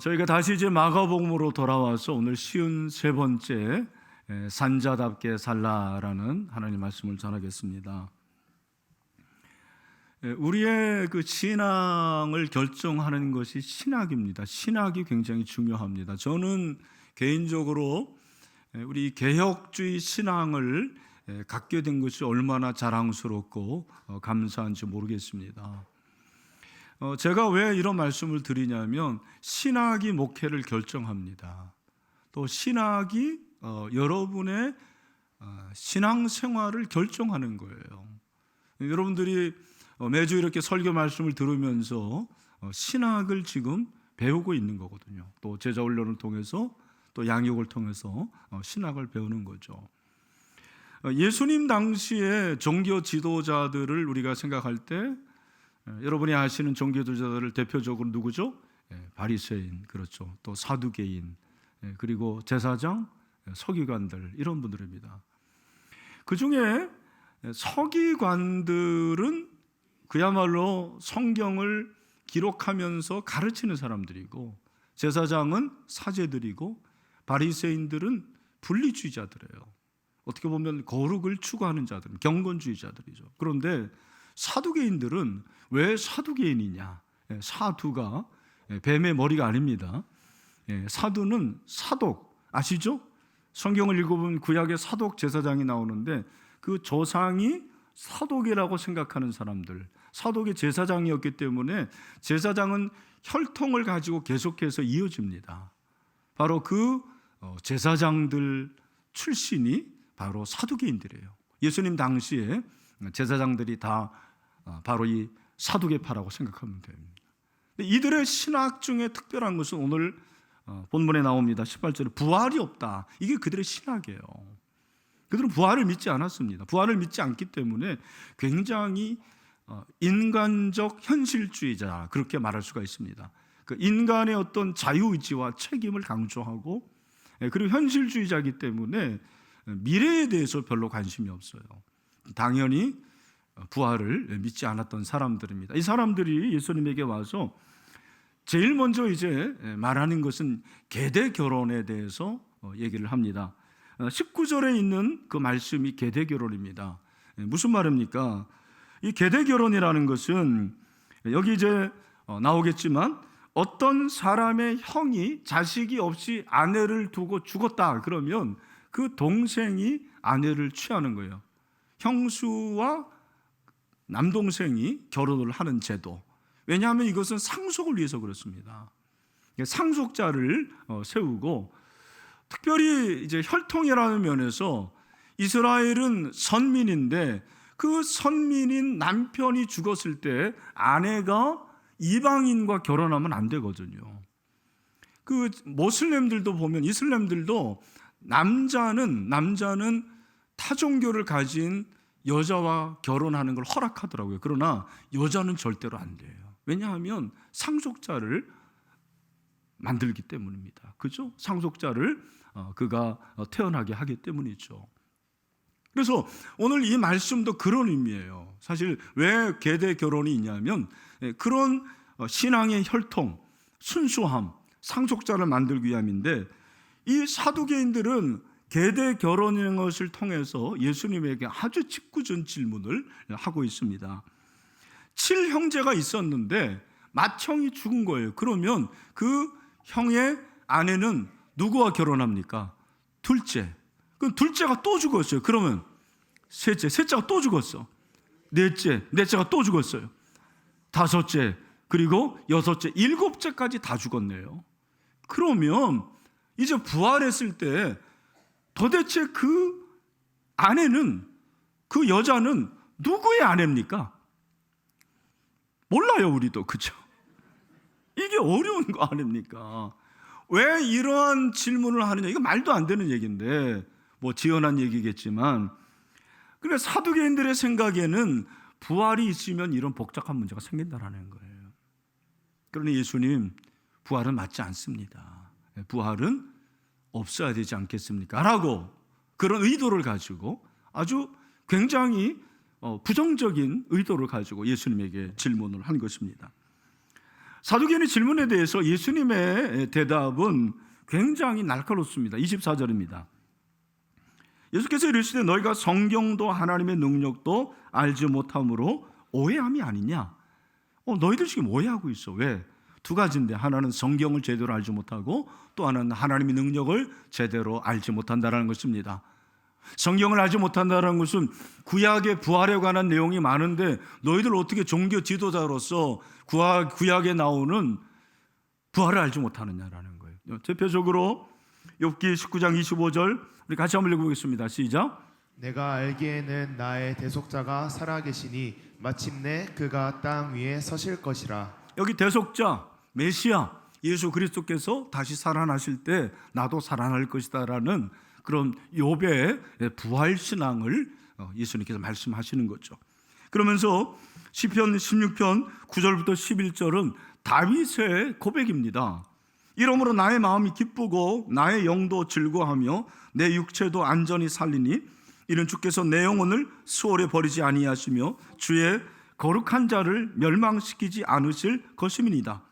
저희가 다시 이제 마가복음으로 돌아와서 오늘 53번째 산자답게 살라라는 하나님 말씀을 전하겠습니다. 우리의 그 신앙을 결정하는 것이 신학입니다. 신학이 굉장히 중요합니다. 저는 개인적으로 우리 개혁주의 신앙을 갖게 된 것이 얼마나 자랑스럽고 감사한지 모르겠습니다. 제가 왜 이런 말씀을 드리냐면 신학이 목회를 결정합니다. 또 신학이 여러분의 신앙생활을 결정하는 거예요. 여러분들이 매주 이렇게 설교 말씀을 들으면서 신학을 지금 배우고 있는 거거든요. 또 제자 훈련을 통해서 또 양육을 통해서 신학을 배우는 거죠. 예수님 당시에 종교 지도자들을 우리가 생각할 때 여러분이 아시는 종교 지도자들 대표적으로 누구죠? 바리새인, 그렇죠. 또 사두개인, 그리고 제사장, 서기관들, 이런 분들입니다. 그 중에 서기관들은 그야말로 성경을 기록하면서 가르치는 사람들이고, 제사장은 사제들이고, 바리새인들은 분리주의자들이에요. 어떻게 보면 거룩을 추구하는 자들, 경건주의자들이죠. 그런데 사두개인들은 왜 사두개인이냐? 사두가 뱀의 머리가 아닙니다. 사두는 사독, 아시죠? 성경을 읽어보면 구약에 사독 제사장이 나오는데 그 조상이 사독이라고 생각하는 사람들, 사독의 제사장이었기 때문에 제사장은 혈통을 가지고 계속해서 이어집니다. 바로 그 제사장들 출신이 바로 사두개인들이에요. 예수님 당시에 제사장들이 다 바로 이 사두개파라고 생각하면 됩니다. 이들의 신학 중에 특별한 것은 오늘 본문에 나옵니다. 18절에 부활이 없다. 이게 그들의 신학이에요. 그들은 부활을 믿지 않았습니다. 부활을 믿지 않기 때문에 굉장히 인간적 현실주의자, 그렇게 말할 수가 있습니다. 그 인간의 어떤 자유의지와 책임을 강조하고, 그리고 현실주의자이기 때문에 미래에 대해서 별로 관심이 없어요. 당연히 부활을 믿지 않았던 사람들입니다. 이 사람들이 예수님에게 와서 제일 먼저 이제 말하는 것은 계대 결혼에 대해서 얘기를 합니다. 19절에 있는 그 말씀이 계대 결혼입니다. 무슨 말입니까? 이 계대 결혼이라는 것은 여기 이제 나오겠지만 어떤 사람의 형이 자식이 없이 아내를 두고 죽었다 그러면 그 동생이 아내를 취하는 거예요. 형수와 남동생이 결혼을 하는 제도. 왜냐하면 이것은 상속을 위해서 그렇습니다. 상속자를 세우고, 특별히 이제 혈통이라는 면에서 이스라엘은 선민인데 그 선민인 남편이 죽었을 때 아내가 이방인과 결혼하면 안 되거든요. 그 모슬렘들도 보면 이슬람들도 남자는 타종교를 가진 여자와 결혼하는 걸 허락하더라고요. 그러나 여자는 절대로 안 돼요. 왜냐하면 상속자를 만들기 때문입니다. 그죠? 상속자를 그가 태어나게 하기 때문이죠. 그래서 오늘 이 말씀도 그런 의미예요. 사실 왜 계대 결혼이 있냐면 그런 신앙의 혈통, 순수함, 상속자를 만들기 위함인데, 이 사두개인들은 계대 결혼인 것을 통해서 예수님에게 아주 짓궂은 질문을 하고 있습니다. 7형제가 있었는데 맏형이 죽은 거예요. 그러면 그 형의 아내는 누구와 결혼합니까? 둘째. 그럼 둘째가 또 죽었어요. 그러면 셋째가 또 죽었어. 넷째가 또 죽었어요. 다섯째, 그리고 여섯째, 일곱째까지 다 죽었네요. 그러면 이제 부활했을 때 도대체 그 아내는, 그 여자는 누구의 아내입니까? 몰라요, 우리도. 그렇죠? 이게 어려운 거 아닙니까? 왜 이러한 질문을 하느냐? 이거 말도 안 되는 얘기인데, 뭐 지어난 얘기겠지만, 그래 사두개인들의 생각에는 부활이 있으면 이런 복잡한 문제가 생긴다라는 거예요. 그러니 예수님, 부활은 맞지 않습니다. 부활은 없어야 되지 않겠습니까? 라고 그런 의도를 가지고, 아주 굉장히 부정적인 의도를 가지고 예수님에게 질문을 한 것입니다. 사두개인의 질문에 대해서 예수님의 대답은 굉장히 날카롭습니다. 24절입니다. 예수께서 이르시되 너희가 성경도 하나님의 능력도 알지 못함으로 오해함이 아니냐. 너희들 지금 오해하고 있어. 왜? 두 가지인데, 하나는 성경을 제대로 알지 못하고 또 하나는 하나님의 능력을 제대로 알지 못한다는 것입니다. 성경을 알지 못한다는 것은 구약의 부활에 관한 내용이 많은데 너희들 어떻게 종교 지도자로서 구약에 나오는 부활을 알지 못하느냐라는 거예요. 대표적으로 욥기 19장 25절 우리 같이 한번 읽어보겠습니다. 시작. 내가 알기에는 나의 대속자가 살아계시니 마침내 그가 땅 위에 서실 것이라. 여기 대속자 메시아 예수 그리스도께서 다시 살아나실 때 나도 살아날 것이다라는 그런 욥의 부활 신앙을 예수님께서 말씀하시는 거죠. 그러면서 시편 16편 9절부터 11절은 다윗의 고백입니다. 이러므로 나의 마음이 기쁘고 나의 영도 즐거워하며 내 육체도 안전히 살리니 이는 주께서 내 영혼을 수월에 버리지 아니하시며 주의 거룩한 자를 멸망시키지 않으실 것임이니이다.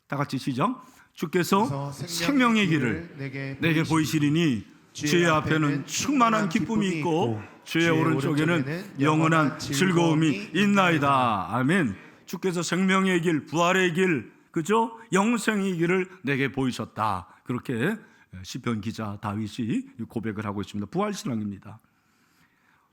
다 같이 시작. 주께서 생명의 길을 내게 보이시리니 주의 앞에는 충만한 기쁨이 있고 주의 오른쪽에는 영원한 즐거움이 있나이다. 아멘. 주께서 생명의 길, 부활의 길, 그죠? 영생의 길을 내게 보이셨다. 그렇게 시편 기자 다윗이 고백을 하고 있습니다. 부활 신앙입니다.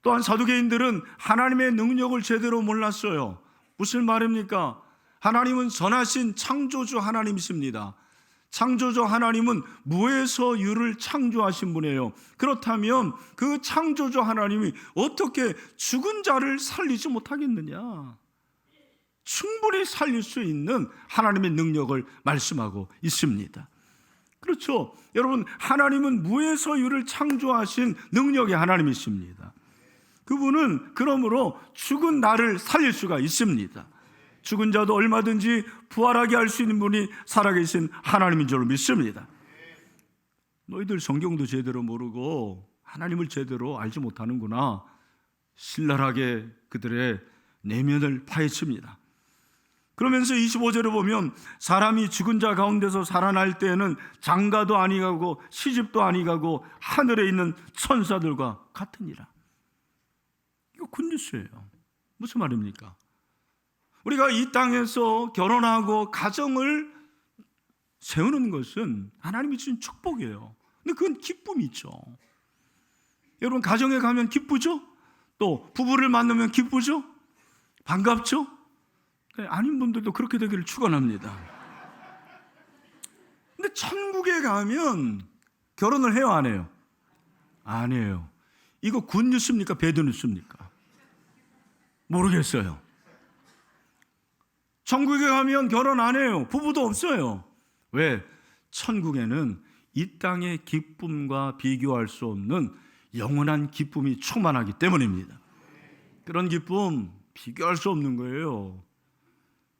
또한 사두개인들은 하나님의 능력을 제대로 몰랐어요. 무슨 말입니까? 하나님은 선하신 창조주 하나님이십니다. 창조주 하나님은 무에서 유를 창조하신 분이에요. 그렇다면 그 창조주 하나님이 어떻게 죽은 자를 살리지 못하겠느냐? 충분히 살릴 수 있는 하나님의 능력을 말씀하고 있습니다. 그렇죠. 여러분, 하나님은 무에서 유를 창조하신 능력의 하나님이십니다. 그분은 그러므로 죽은 나를 살릴 수가 있습니다. 죽은 자도 얼마든지 부활하게 할 수 있는 분이 살아계신 하나님인 줄 믿습니다. 너희들 성경도 제대로 모르고 하나님을 제대로 알지 못하는구나. 신랄하게 그들의 내면을 파헤칩니다. 그러면서 25절에 보면 사람이 죽은 자 가운데서 살아날 때에는 장가도 아니가고 시집도 아니가고 하늘에 있는 천사들과 같으니라. 이거 굿뉴스예요. 무슨 말입니까? 우리가 이 땅에서 결혼하고 가정을 세우는 것은 하나님이 주신 축복이에요. 근데 그건 기쁨이 있죠. 여러분, 가정에 가면 기쁘죠? 또 부부를 만나면 기쁘죠? 반갑죠? 아닌 분들도 그렇게 되기를 축원합니다. 근데 천국에 가면 결혼을 해요, 안 해요? 안 해요. 이거 굿뉴스입니까? 배드뉴스입니까? 모르겠어요. 천국에 가면 결혼 안 해요. 부부도 없어요. 왜? 천국에는 이 땅의 기쁨과 비교할 수 없는 영원한 기쁨이 충만하기 때문입니다. 그런 기쁨 비교할 수 없는 거예요.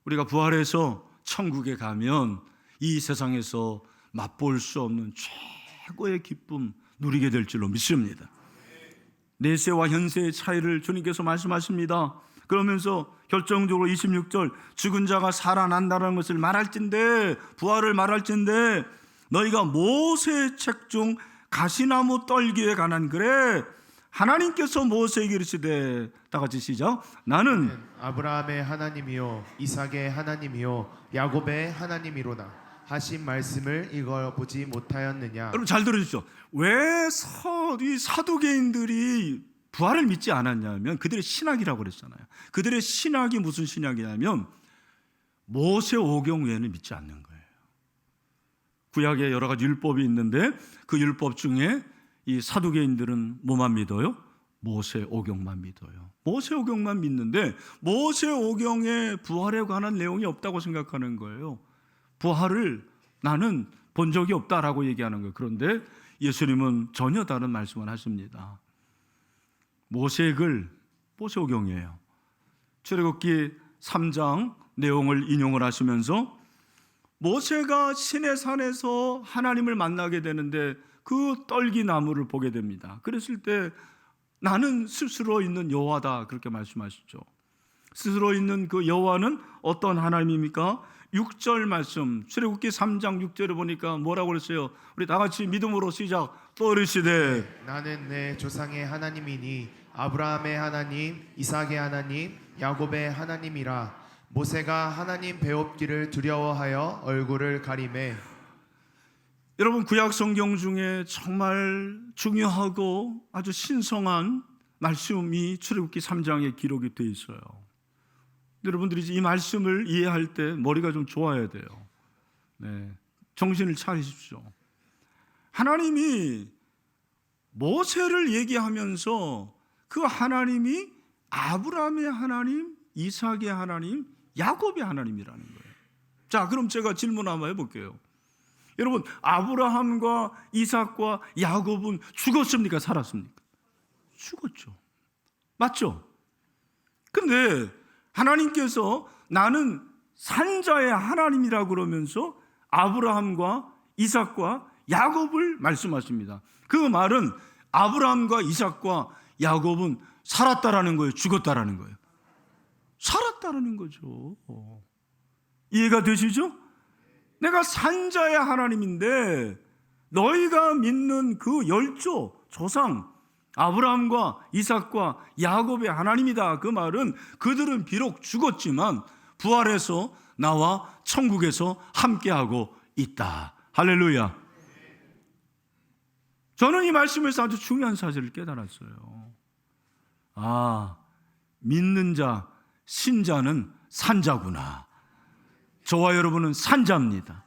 우리가 부활해서 천국에 가면 이 세상에서 맛볼 수 없는 최고의 기쁨 누리게 될 줄로 믿습니다. 내세와 현세의 차이를 주님께서 말씀하십니다. 그러면서 결정적으로 26절 죽은 자가 살아난다는 것을 말할진대, 부활을 말할진대 너희가 모세의 책 중 가시나무 떨기에 관한 글에 하나님께서 모세에게 이르시되, 다 같이 시작. 나는 아브라함의 하나님이요 이삭의 하나님이요 야곱의 하나님이로다 하신 말씀을 읽어보지 못하였느냐. 여러분 잘 들어주십시오. 왜 이 사두개인들이 부활을 믿지 않았냐면 그들의 신학이라고 그랬잖아요. 그들의 신학이 무슨 신학이냐면 모세 오경 외에는 믿지 않는 거예요. 구약에 여러 가지 율법이 있는데 그 율법 중에 이 사두개인들은 뭐만 믿어요? 모세 오경만 믿어요. 모세 오경만 믿는데 모세 오경에 부활에 관한 내용이 없다고 생각하는 거예요. 부활을 나는 본 적이 없다라고 얘기하는 거예요. 그런데 예수님은 전혀 다른 말씀을 하십니다. 모세의 글, 모세오경이에요. 출애굽기 3장 내용을 인용을 하시면서 모세가 시내산에서 하나님을 만나게 되는데 그 떨기나무를 보게 됩니다. 그랬을 때 나는 스스로 있는 여호와다 그렇게 말씀하시죠. 스스로 있는 그 여호와는 어떤 하나님입니까? 6절 말씀, 출애굽기 3장 6절에 보니까 뭐라고 그랬어요? 우리 다 같이 믿음으로 시작. 또 이르시되 나는 내 조상의 하나님이니 아브라함의 하나님, 이삭의 하나님, 야곱의 하나님이라. 모세가 하나님 배웁기를 두려워하여 얼굴을 가리매. 여러분, 구약 성경 중에 정말 중요하고 아주 신성한 말씀이 출애굽기 3장에 기록이 되어 있어요. 여러분들이 이 말씀을 이해할 때 머리가 좀 좋아야 돼요. 네, 정신을 차리십시오. 하나님이 모세를 얘기하면서 그 하나님이 아브라함의 하나님, 이삭의 하나님, 야곱의 하나님이라는 거예요. 자, 그럼 제가 질문 한번 해볼게요. 여러분, 아브라함과 이삭과 야곱은 죽었습니까? 살았습니까? 죽었죠. 맞죠? 근데 하나님께서 나는 산자의 하나님이라고 그러면서 아브라함과 이삭과 야곱을 말씀하십니다. 그 말은 아브라함과 이삭과 야곱은 살았다라는 거예요? 죽었다라는 거예요? 살았다라는 거죠. 이해가 되시죠? 내가 산자의 하나님인데 너희가 믿는 그 열조 조상 아브라함과 이삭과 야곱의 하나님이다. 그 말은 그들은 비록 죽었지만 부활해서 나와 천국에서 함께하고 있다. 할렐루야. 저는 이 말씀에서 아주 중요한 사실을 깨달았어요. 아, 믿는 자, 신자는 산자구나. 저와 여러분은 산자입니다.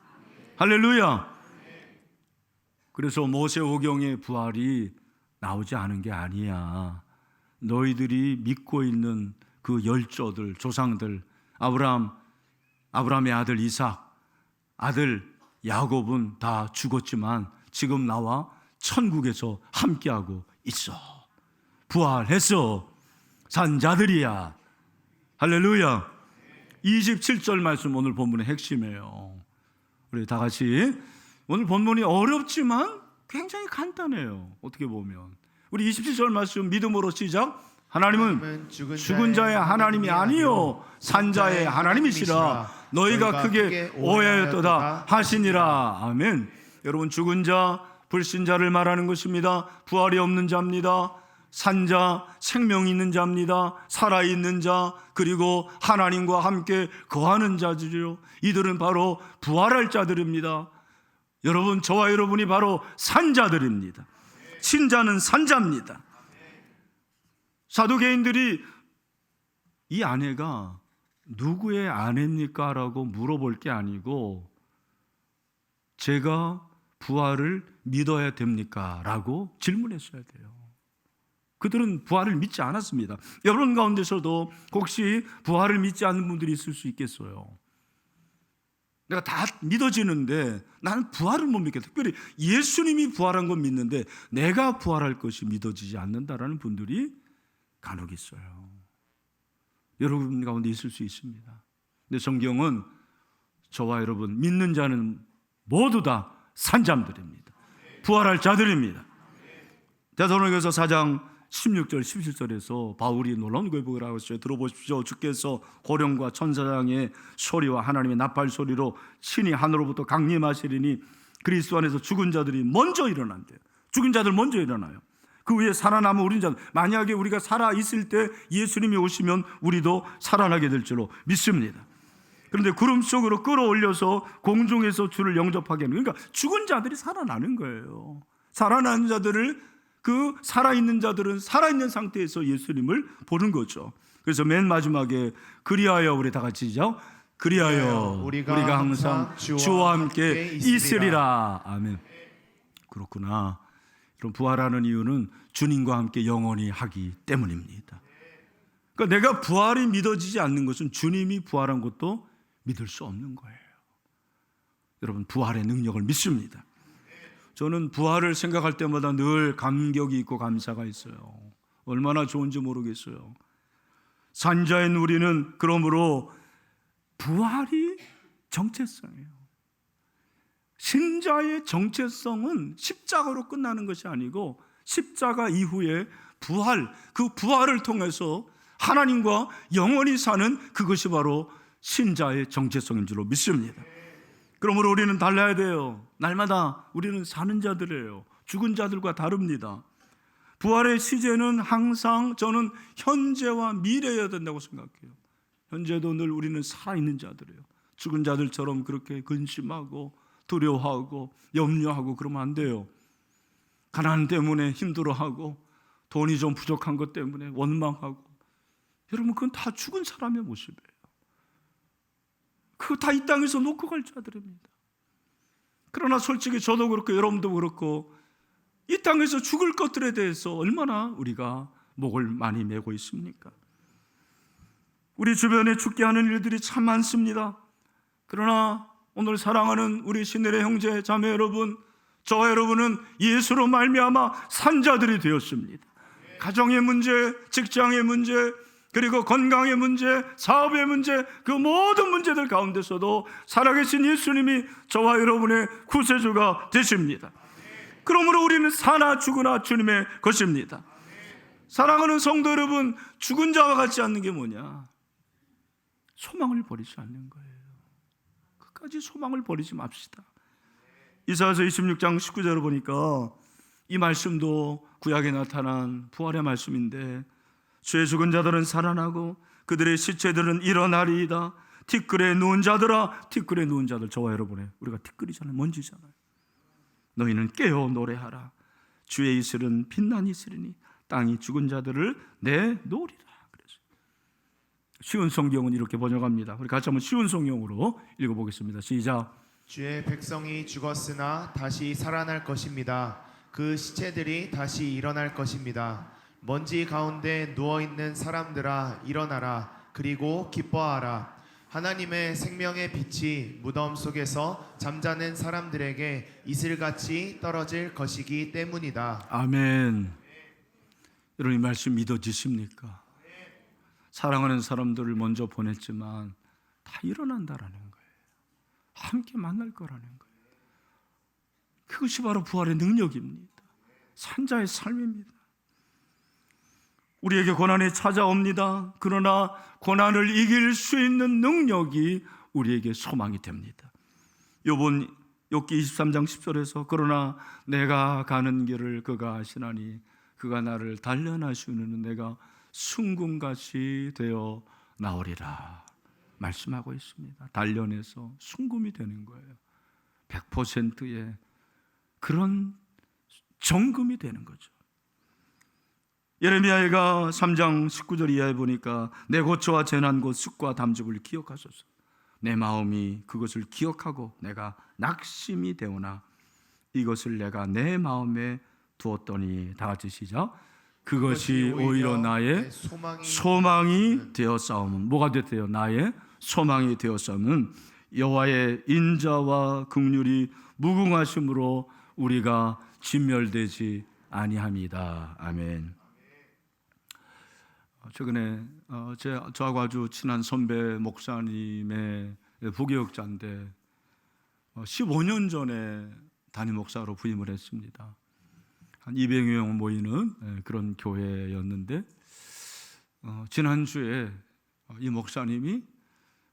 할렐루야. 그래서 모세오경의 부활이 나오지 않은 게 아니야. 너희들이 믿고 있는 그 열조들, 조상들, 아브라함의 아들 이삭, 아들 야곱은 다 죽었지만 지금 나와 천국에서 함께하고 있어. 부활했어. 산자들이야. 할렐루야. 27절 말씀 오늘 본문의 핵심이에요. 우리 다 같이 오늘 본문이 어렵지만 굉장히 간단해요. 어떻게 보면 우리 27절 말씀 믿음으로 시작. 하나님은 죽은 자의 하나님이 아니요 산자의 하나님이시라. 너희가 크게 오해하였도다 하시니라. 아멘. 여러분, 죽은 자, 불신자를 말하는 것입니다. 부활이 없는 자입니다. 산자, 생명 있는 자입니다. 살아있는 자, 그리고 하나님과 함께 거하는 자들이요. 이들은 바로 부활할 자들입니다. 여러분, 저와 여러분이 바로 산자들입니다. 신자는 산자입니다. 사두개인들이 이 아내가 누구의 아내입니까? 라고 물어볼 게 아니고 제가 부활을 믿어야 됩니까? 라고 질문했어야 돼요. 그들은 부활을 믿지 않았습니다. 여러분 가운데서도 혹시 부활을 믿지 않는 분들이 있을 수 있겠어요. 내가 다 믿어지는데 나는 부활을 못 믿겠다. 특별히 예수님이 부활한 건 믿는데 내가 부활할 것이 믿어지지 않는다라는 분들이 간혹 있어요. 여러분 가운데 있을 수 있습니다. 근데 성경은 저와 여러분 믿는 자는 모두 다 산자들입니다. 부활할 자들입니다. 데살로니가서 4장 16절 17절에서 바울이 놀라운 고백을 하고 있어요. 들어보십시오. 주께서 호령과 천사장의 소리와 하나님의 나팔 소리로 친히 하늘로부터 강림하시리니 그리스도 안에서 죽은 자들이 먼저 일어난대요. 죽은 자들 먼저 일어나요. 그 위에 살아남은 우린 자들, 만약에 우리가 살아있을 때 예수님이 오시면 우리도 살아나게 될 줄로 믿습니다. 그런데 구름 속으로 끌어올려서 공중에서 주를 영접하게 하는, 그러니까 죽은 자들이 살아나는 거예요. 살아난 자들을, 그 살아있는 자들은 살아있는 상태에서 예수님을 보는 거죠. 그래서 맨 마지막에 그리하여 우리 다 같이 시작. 그리하여 우리가 항상 주와 함께 있으리라. 아멘. 그렇구나. 그럼 부활하는 이유는 주님과 함께 영원히 하기 때문입니다. 그러니까 내가 부활이 믿어지지 않는 것은 주님이 부활한 것도 믿을 수 없는 거예요. 여러분, 부활의 능력을 믿습니다. 저는 부활을 생각할 때마다 늘 감격이 있고 감사가 있어요. 얼마나 좋은지 모르겠어요. 산자인 우리는 그러므로 부활이 정체성이에요. 신자의 정체성은 십자가로 끝나는 것이 아니고 십자가 이후에 부활, 그 부활을 통해서 하나님과 영원히 사는 그것이 바로 신자의 정체성인 줄로 믿습니다. 그러므로 우리는 달라야 돼요. 날마다 우리는 사는 자들이에요. 죽은 자들과 다릅니다. 부활의 시제는 항상 저는 현재와 미래여야 된다고 생각해요. 현재도 늘 우리는 살아있는 자들이에요. 죽은 자들처럼 그렇게 근심하고 두려워하고 염려하고 그러면 안 돼요. 가난 때문에 힘들어하고 돈이 좀 부족한 것 때문에 원망하고, 여러분 그건 다 죽은 사람의 모습이에요. 그거 다 이 땅에서 놓고 갈 자들입니다. 그러나 솔직히 저도 그렇고 여러분도 그렇고 이 땅에서 죽을 것들에 대해서 얼마나 우리가 목을 많이 메고 있습니까? 우리 주변에 죽게 하는 일들이 참 많습니다. 그러나 오늘 사랑하는 우리 신혜의 형제 자매 여러분, 저와 여러분은 예수로 말미암아 산 자들이 되었습니다. 가정의 문제, 직장의 문제, 그리고 건강의 문제, 사업의 문제, 그 모든 문제들 가운데서도 살아계신 예수님이 저와 여러분의 구세주가 되십니다. 그러므로 우리는 사나 죽으나 주님의 것입니다. 사랑하는 성도 여러분, 죽은 자와 같지 않는 게 뭐냐? 소망을 버리지 않는 거예요. 끝까지 소망을 버리지 맙시다. 이사야서 26장 19절을 보니까 이 말씀도 구약에 나타난 부활의 말씀인데, 주의 죽은 자들은 살아나고 그들의 시체들은 일어나리이다. 티끌에 누운 자들아, 티끌에 누운 자들, 저와 여러분의, 우리가 티끌이잖아요. 먼지잖아요. 너희는 깨어 노래하라. 주의 이슬은 빛난 이슬이니 땅이 죽은 자들을 내놓으리라. 그래서 쉬운 성경은 이렇게 번역합니다. 우리 같이 한번 쉬운 성경으로 읽어보겠습니다. 시작. 주의 백성이 죽었으나 다시 살아날 것입니다. 그 시체들이 다시 일어날 것입니다. 먼지 가운데 누워있는 사람들아 일어나라. 그리고 기뻐하라. 하나님의 생명의 빛이 무덤 속에서 잠자는 사람들에게 이슬같이 떨어질 것이기 때문이다. 아멘. 여러분 이 말씀 믿어지십니까? 사랑하는 사람들을 먼저 보냈지만 다 일어난다라는 거예요. 함께 만날 거라는 거예요. 그것이 바로 부활의 능력입니다. 산자의 삶입니다. 우리에게 고난이 찾아옵니다. 그러나 고난을 이길 수 있는 능력이 우리에게 소망이 됩니다. 욥기 23장 10절에서 그러나 내가 가는 길을 그가 아시나니 그가 나를 단련하시는 내가 순금같이 되어 나오리라 말씀하고 있습니다. 단련해서 순금이 되는 거예요. 100%의 그런 정금이 되는 거죠. 예레미야가 3장 19절 이하에 보니까 내 고초와 재난 곧 습과 담즙을 기억하소서. 내 마음이 그것을 기억하고 내가 낙심이 되오나 이것을 내가 내 마음에 두었더니, 다 같이 시작. 그것이 오히려 나의 소망이 되었사오면, 뭐가 됐대요? 나의 소망이 되었사오면 여호와의 인자와 긍휼이 무궁하심으로 우리가 진멸되지 아니함이다. 아멘. 최근에 저하고 아주 친한 선배 목사님의 부교역자인데 15년 전에 담임 목사로 부임을 했습니다. 한 200여 명 모이는 그런 교회였는데 지난주에 이 목사님이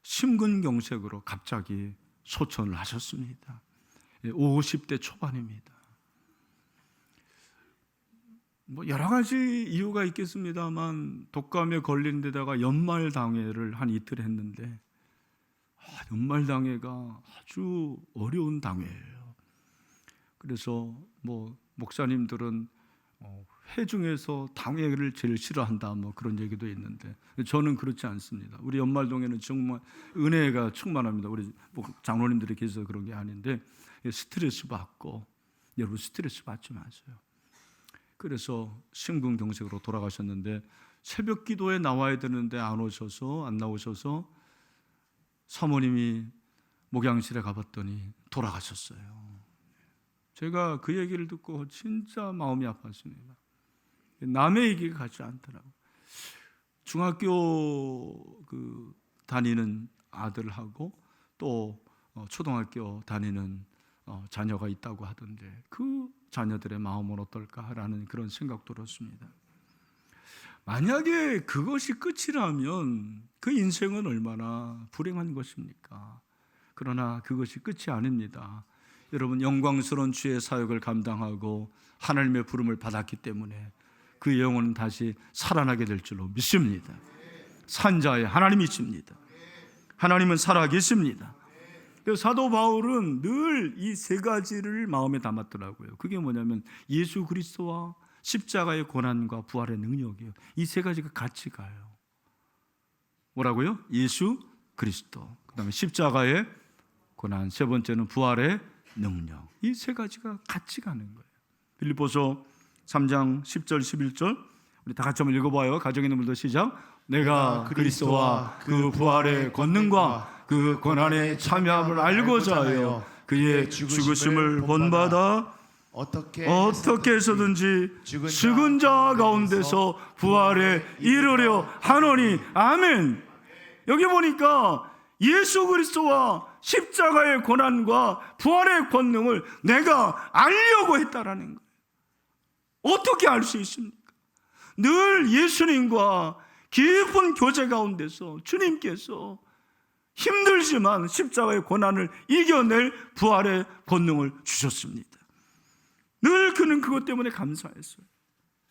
심근경색으로 갑자기 소천을 하셨습니다. 50대 초반입니다. 뭐 여러 가지 이유가 있겠습니다만 독감에 걸린 데다가 연말당회를 한 이틀 했는데 연말당회가 아주 어려운 당회예요. 그래서 뭐 목사님들은 회 중에서 당회를 제일 싫어한다 뭐 그런 얘기도 있는데 저는 그렇지 않습니다. 우리 연말동회는 정말 은혜가 충만합니다. 우리 장로님들이 계셔서 그런 게 아닌데 스트레스 받고, 여러분 스트레스 받지 마세요. 그래서 심근경색으로 돌아가셨는데 새벽 기도에 나와야 되는데 안 나오셔서 사모님이 목양실에 가봤더니 돌아가셨어요. 제가 그 얘기를 듣고 진짜 마음이 아팠습니다. 남의 얘기가 같지 않더라고요. 중학교 다니는 아들하고 또 초등학교 다니는 자녀가 있다고 하던데 그 자녀들의 마음은 어떨까라는 그런 생각도 들었습니다. 만약에 그것이 끝이라면 그 인생은 얼마나 불행한 것입니까? 그러나 그것이 끝이 아닙니다. 여러분, 영광스러운 주의 사역을 감당하고 하나님의 부름을 받았기 때문에 그 영혼은 다시 살아나게 될 줄로 믿습니다. 산자의 하나님이십니다. 하나님은 살아계십니다. 사도 바울은 늘 이 세 가지를 마음에 담았더라고요. 그게 뭐냐면 예수 그리스도와 십자가의 고난과 부활의 능력이에요. 이 세 가지가 같이 가요. 뭐라고요? 예수 그리스도, 그 다음에 십자가의 고난, 세 번째는 부활의 능력. 이 세 가지가 같이 가는 거예요. 빌립보서 3장 10절 11절 우리 다 같이 한번 읽어봐요. 가정에 있는 분들 시작. 내가 그리스도와 그 부활의 권능과 그 고난의 참여함을 알고자 하여 그의 죽으심을 본받아 어떻게 해서든지 죽은 자 가운데서 부활에 이르려 하노니. 아멘. 여기 보니까 예수 그리스도와 십자가의 고난과 부활의 권능을 내가 알려고 했다라는 거예요. 어떻게 알 수 있습니까? 늘 예수님과 깊은 교제 가운데서 주님께서 힘들지만 십자가의 고난을 이겨낼 부활의 권능을 주셨습니다. 늘 그는 그것 때문에 감사했어요.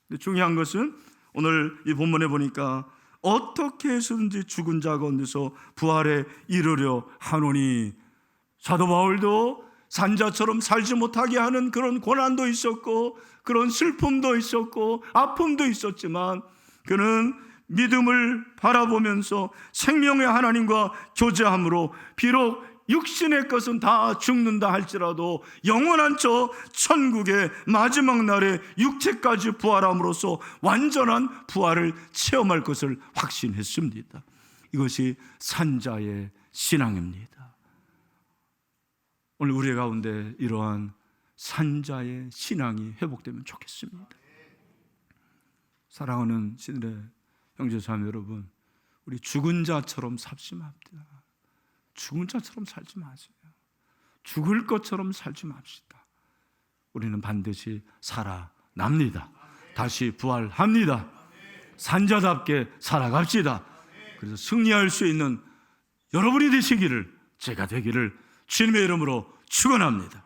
근데 중요한 것은 오늘 이 본문에 보니까 어떻게 해서든지 죽은 자 가운데서 부활에 이르려 하노니. 사도 바울도 산자처럼 살지 못하게 하는 그런 고난도 있었고 그런 슬픔도 있었고 아픔도 있었지만 그는 믿음을 바라보면서 생명의 하나님과 교제함으로 비록 육신의 것은 다 죽는다 할지라도 영원한 저 천국의 마지막 날에 육체까지 부활함으로써 완전한 부활을 체험할 것을 확신했습니다. 이것이 산자의 신앙입니다. 오늘 우리 가운데 이러한 산자의 신앙이 회복되면 좋겠습니다. 사랑하는 신들의 형제자매 여러분, 우리 죽은 자처럼 살지 맙시다. 죽은 자처럼 살지 마세요. 죽을 것처럼 살지 맙시다. 우리는 반드시 살아납니다. 다시 부활합니다. 산자답게 살아갑시다. 그래서 승리할 수 있는 여러분이 되시기를, 제가 되기를 주님의 이름으로 축원합니다.